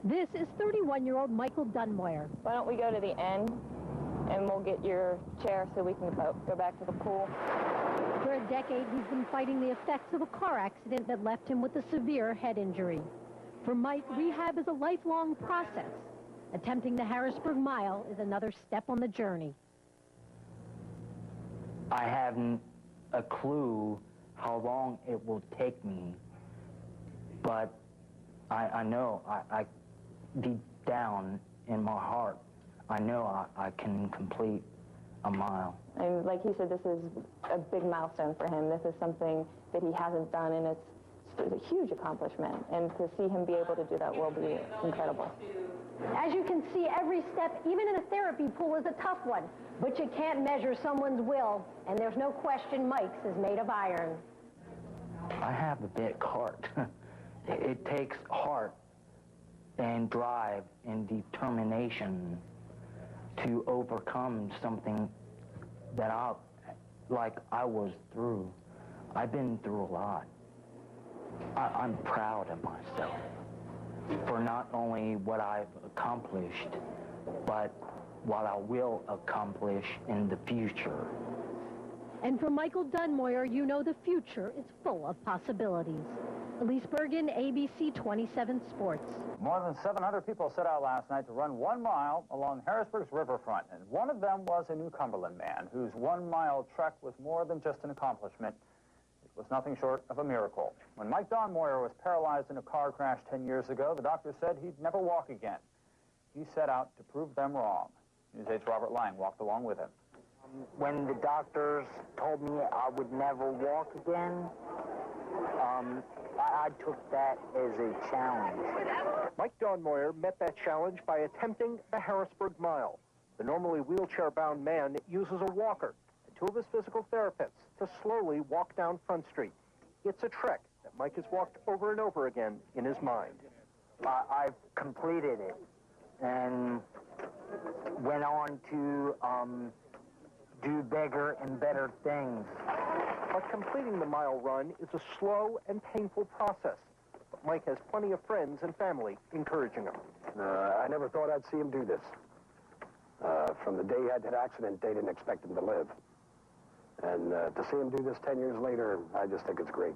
This is 31-year-old Michael Dunmoyer. Why don't we go to the end and we'll get your chair so we can go back to the pool. For a decade, he's been fighting the effects of a car accident that left him with a severe head injury. For Mike, rehab is a lifelong process. Attempting the Harrisburg Mile is another step on the journey. I haven't a clue how long it will take me, but I know, I deep down in my heart, I know I can complete a mile. And like he said, this is a big milestone for him. This is something that he hasn't done, and it's a huge accomplishment. And to see him be able to do that will be incredible. As you can see, every step, even in a therapy pool, is a tough one. But you can't measure someone's will, and there's no question Mike's is made of iron. I have a big heart. It takes heart and drive and determination to overcome something that I was through. I've been through a lot. I'm proud of myself for not only what I've accomplished, but what I will accomplish in the future. And for Michael Dunmoyer, you know the future is full of possibilities. Elise Bergen, ABC 27 Sports. More than 700 people set out last night to run 1 mile along Harrisburg's riverfront, and one of them was a New Cumberland man whose 1 mile trek was more than just an accomplishment. It was nothing short of a miracle. When Mike Dunmoyer was paralyzed in a car crash 10 years ago, the doctor said he'd never walk again. He set out to prove them wrong. News 8's Robert Lang walked along with him. When the doctors told me I would never walk again, I took that as a challenge. Mike Dunmoyer met that challenge by attempting the Harrisburg Mile. The normally wheelchair-bound man uses a walker and 2 of his physical therapists to slowly walk down Front Street. It's a trick that Mike has walked over and over again in his mind. I've completed it and went on to do bigger and better things. But completing the mile run is a slow and painful process. But Mike has plenty of friends and family encouraging him. I never thought I'd see him do this. From the day he had that accident, they didn't expect him to live. And to see him do this 10 years later, I just think it's great.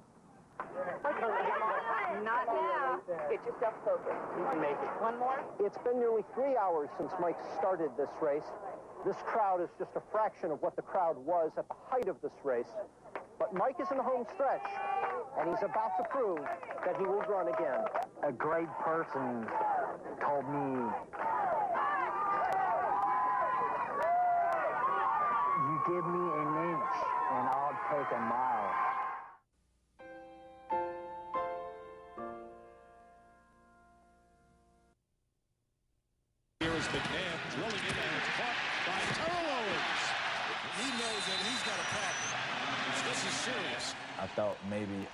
Not now. Get yourself focused. You can make it. One more? It's been nearly 3 hours since Mike started this race. This crowd is just a fraction of what the crowd was at the height of this race. But Mike is in the home stretch, and he's about to prove that he will run again. A great person told me, you give me an inch and I'll take a mile. Here is McNabb drilling in, and it's caught by Terrell Owens. He knows that he's got a problem. This is serious. I thought maybe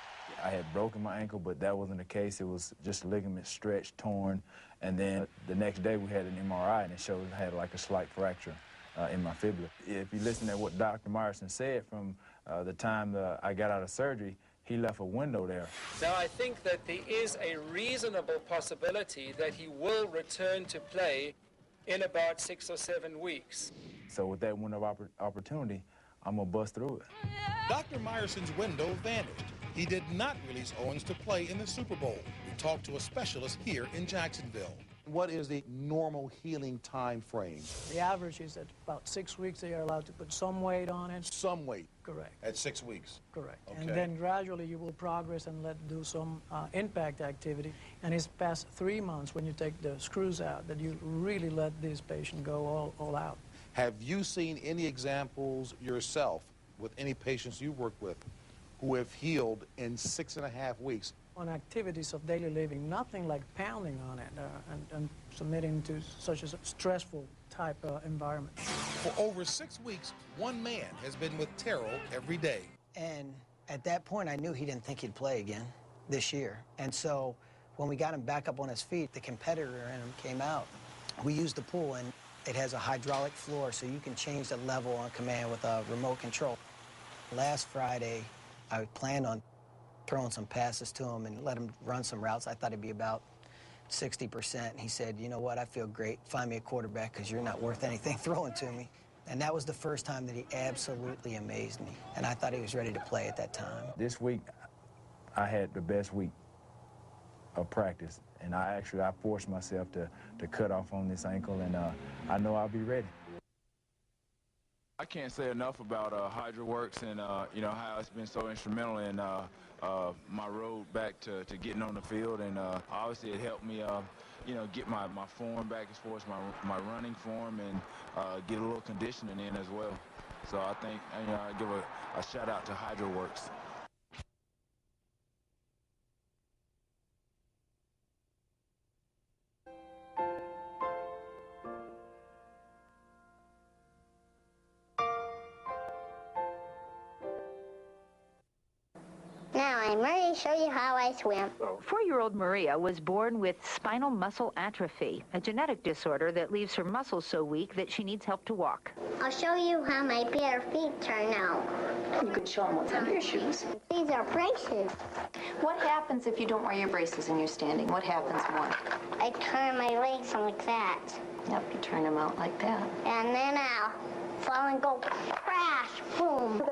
I had broken my ankle, but that wasn't the case. It was just ligament stretched, torn, and then the next day we had an MRI, and it showed I had like a slight fracture in my fibula. If you listen to what Dr. Myerson said from the time I got out of surgery, he left a window there. Now, I think that there is a reasonable possibility that he will return to play in about 6 or 7 weeks. So with that window of opportunity, I'm going to bust through it. Dr. Myerson's window vanished. He did not release Owens to play in the Super Bowl. We talked to a specialist here in Jacksonville. What is the normal healing time frame? The average is at about 6 weeks they are allowed to put some weight on it. Some weight? Correct. At 6 weeks? Correct. Okay. And then gradually you will progress and do some impact activity. And it's past 3 months when you take the screws out that you really let this patient go all out. Have you seen any examples yourself with any patients you work with who have healed in 6.5 weeks? On activities of daily living, nothing like pounding on it and submitting to such a stressful type environment. For over 6 weeks, one man has been with Terrell every day. And at that point, I knew he didn't think he'd play again this year. And so when we got him back up on his feet, the competitor in him came out. We used the pool, and it has a hydraulic floor, so you can change the level on command with a remote control. Last Friday, I planned on throwing some passes to him and let him run some routes. I thought it'd be about 60%. He said, you know what, I feel great. Find me a quarterback because you're not worth anything throwing to me. And that was the first time that he absolutely amazed me. And I thought he was ready to play at that time. This week, I had the best week of practice. And I forced myself to cut off on this ankle, and I know I'll be ready. I can't say enough about HydroWorx and you know, how it's been so instrumental in my road back to getting on the field, and obviously it helped me you know, get my form back as far as my running form, and get a little conditioning in as well. So I think, you know, I give a shout out to HydroWorx. Now I'm ready to show you how I swim. 4-year-old Maria was born with spinal muscle atrophy, a genetic disorder that leaves her muscles so weak that she needs help to walk. I'll show you how my bare feet turn out. You could show them what's under your shoes. These are braces. What happens if you don't wear your braces and you're standing? What happens more? I turn my legs like that. Yep, you turn them out like that. And then I'll fall and go crash, boom.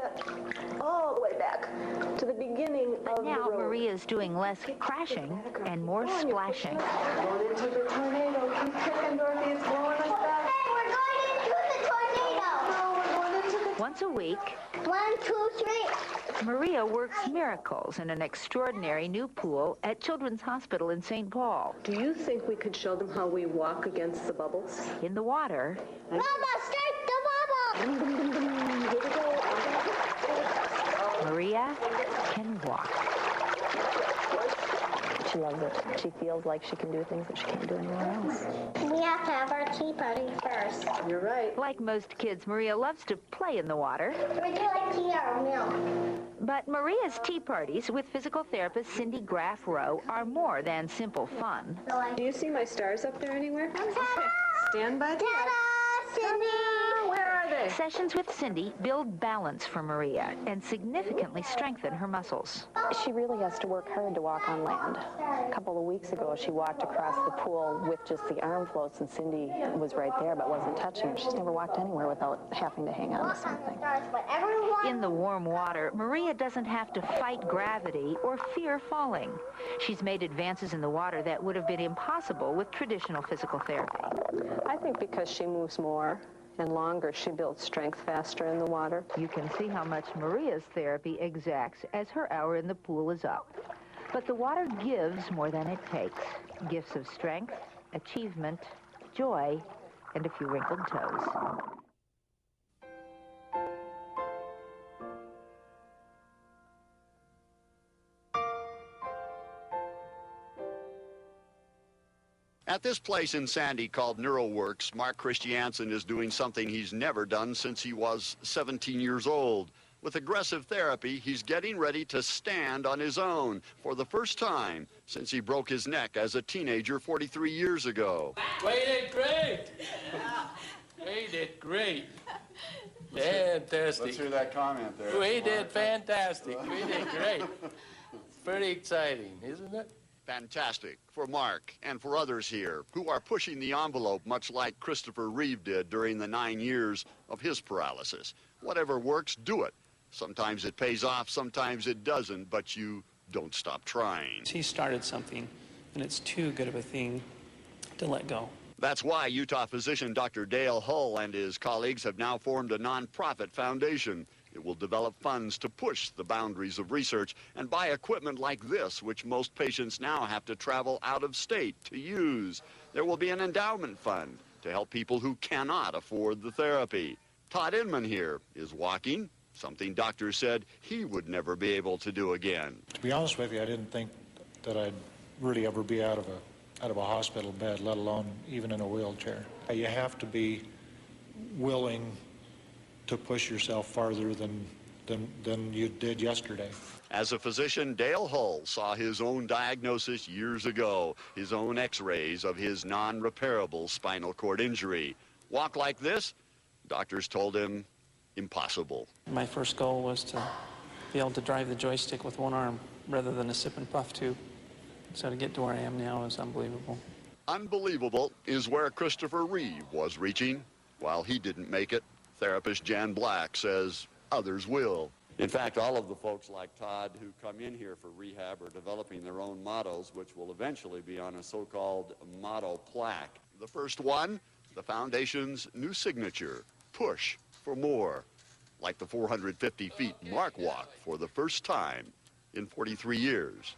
All the way back to the beginning But now Maria's doing less crashing and more splashing. Going into the tornado. Keep kicking, Dorothy. It's blowing us back. Hey, we're going into the tornado. No, we're going into the... Once a week, 1, 2, 3. Maria works miracles in an extraordinary new pool at Children's Hospital in St. Paul. Do you think we could show them how we walk against the bubbles? In the water, Mama, start the bubble. Here we go. Maria can walk. She loves it. She feels like she can do things that she can't do anywhere else. We have to have our tea party first. You're right. Like most kids, Maria loves to play in the water. Would you like tea or milk? But Maria's tea parties with physical therapist Cindy Graff Rowe are more than simple fun. Do you see my stars up there anywhere? Ta-da! Stand by. Ta-da, Cindy! Where are they? Sessions with Cindy build balance for Maria and significantly strengthen her muscles. She really has to work hard to walk on land. A couple of weeks ago, she walked across the pool with just the arm floats, and Cindy was right there but wasn't touching her. She's never walked anywhere without having to hang on to something. In the warm water, Maria doesn't have to fight gravity or fear falling. She's made advances in the water that would have been impossible with traditional physical therapy. I think because she moves more and longer, she builds strength faster in the water. You can see how much Maria's therapy exacts as her hour in the pool is up. But the water gives more than it takes. Gifts of strength, achievement, joy, and a few wrinkled toes. At this place in Sandy called HydroWorx, Mark Christiansen is doing something he's never done since he was 17 years old. With aggressive therapy, he's getting ready to stand on his own for the first time since he broke his neck as a teenager 43 years ago. We did great. We did great. Fantastic. Let's hear that comment there. We did fantastic. We did great. Pretty exciting, isn't it? Fantastic for Mark and for others here who are pushing the envelope much like Christopher Reeve did during the 9 years of his paralysis. Whatever works, do it. Sometimes it pays off, sometimes it doesn't, but you don't stop trying. He started something, and it's too good of a thing to let go. That's why Utah physician Dr. Dale Hull and his colleagues have now formed a nonprofit foundation. It will develop funds to push the boundaries of research and buy equipment like this, which most patients now have to travel out of state to use. There will be an endowment fund to help people who cannot afford the therapy. Todd Inman here is walking, something doctors said he would never be able to do again. To be honest with you, I didn't think that I'd really ever be out of a hospital bed, let alone even in a wheelchair. You have to be willing to push yourself farther than you did yesterday. As a physician, Dale Hull saw his own diagnosis years ago, his own x-rays of his non-repairable spinal cord injury. Walk like this? Doctors told him, impossible. My first goal was to be able to drive the joystick with one arm rather than a sip and puff tube. So to get to where I am now is unbelievable. Unbelievable is where Christopher Reeve was reaching. While he didn't make it, therapist Jan Black says others will. In fact, all of the folks like Todd who come in here for rehab are developing their own mottos, which will eventually be on a so-called motto plaque. The first one, the Foundation's new signature, push for more. Like the 450 feet Mark walked for the first time in 43 years.